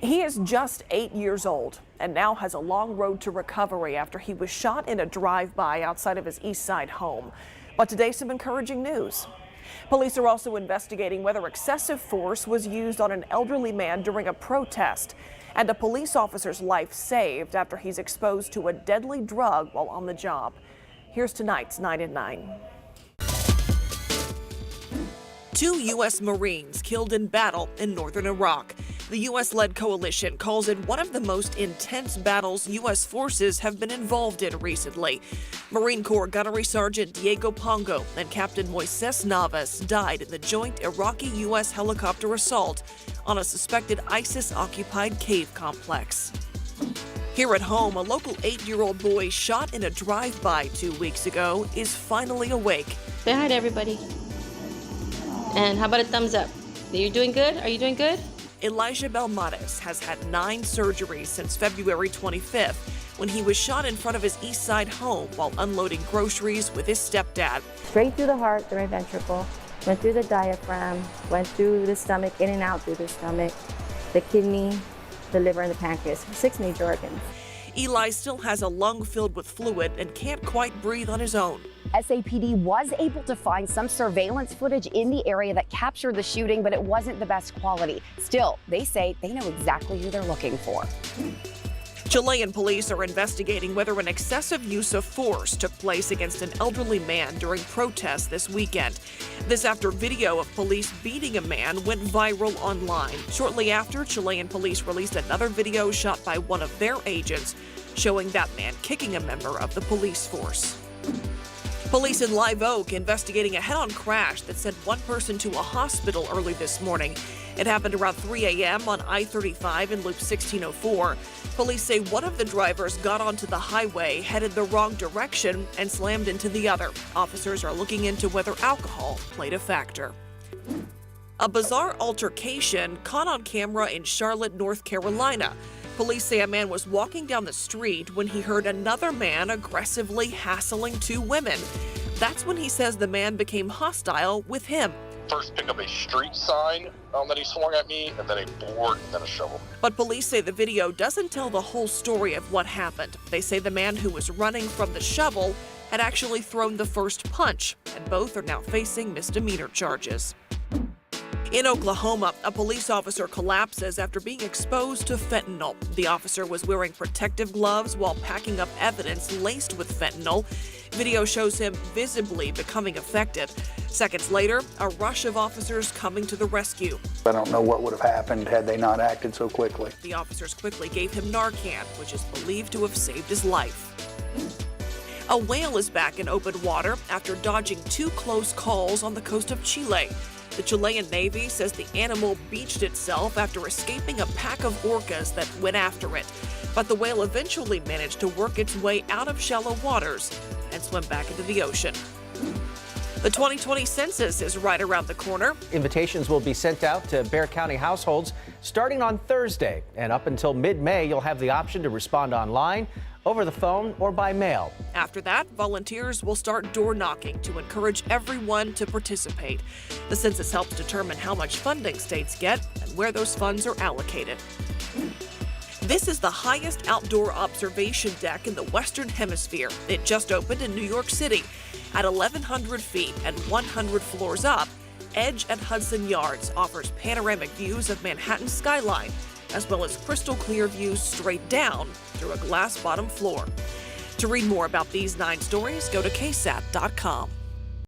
He is just 8 years old and now has a long road to recovery after he was shot in a drive-by outside of his East Side home. But today, some encouraging news. Police are also investigating whether excessive force was used on an elderly man during a protest, and a police officer's life saved after he's exposed to a deadly drug while on the job. Here's tonight's 9 at 9. 2 U.S. Marines killed in battle in northern Iraq. The U.S.-led coalition calls it one of the most intense battles U.S. forces have been involved in recently. Marine Corps Gunnery Sergeant Diego Pongo and Captain Moises Navas died in the joint Iraqi-U.S. helicopter assault on a suspected ISIS-occupied cave complex. Here at home, a local 8-year-old boy shot in a drive-by 2 weeks ago is finally awake. Say hi to everybody. And how about a thumbs up? Are you doing good? Are you doing good? Elijah Belmontes has had 9 surgeries since February 25th, when he was shot in front of his East Side home while unloading groceries with his stepdad. Straight through the heart, the right ventricle, went through the diaphragm, went through the stomach, in and out through the stomach, the kidney, the liver, and the pancreas, 6 major organs. Eli still has a lung filled with fluid and can't quite breathe on his own. SAPD was able to find some surveillance footage in the area that captured the shooting, but it wasn't the best quality. Still, they say they know exactly who they're looking for. Chilean police are investigating whether an excessive use of force took place against an elderly man during protests this weekend. This after video of police beating a man went viral online. Shortly after, Chilean police released another video shot by one of their agents showing that man kicking a member of the police force. Police in Live Oak investigating a head-on crash that sent one person to a hospital early this morning. It happened around 3 a.m. on I-35 in Loop 1604. Police say one of the drivers got onto the highway, headed the wrong direction, and slammed into the other. Officers are looking into whether alcohol played a factor. A bizarre altercation caught on camera in Charlotte, North Carolina. Police say a man was walking down the street when he heard another man aggressively hassling 2 women. That's when he says the man became hostile with him. First picked up a street sign that he swung at me, and then a board, and then a shovel. But police say the video doesn't tell the whole story of what happened. They say the man who was running from the shovel had actually thrown the first punch, and both are now facing misdemeanor charges. In Oklahoma, a police officer collapses after being exposed to fentanyl. The officer was wearing protective gloves while packing up evidence laced with fentanyl. Video shows him visibly becoming affected. Seconds later, a rush of officers coming to the rescue. I don't know what would have happened had they not acted so quickly. The officers quickly gave him Narcan, which is believed to have saved his life. A whale is back in open water after dodging 2 close calls on the coast of Chile. The Chilean Navy says the animal beached itself after escaping a pack of orcas that went after it. But the whale eventually managed to work its way out of shallow waters and swim back into the ocean. The 2020 census is right around the corner. Invitations will be sent out to Bexar County households starting on Thursday. And up until mid-May, you'll have the option to respond online, over the phone, or by mail. After that, volunteers will start door knocking to encourage everyone to participate. The census helps determine how much funding states get and where those funds are allocated. This is the highest outdoor observation deck in the Western Hemisphere. It just opened in New York City. At 1,100 feet and 100 floors up, Edge at Hudson Yards offers panoramic views of Manhattan's skyline, as well as crystal clear views straight down through a glass bottom floor. To read more about these 9 stories, go to ksat.com.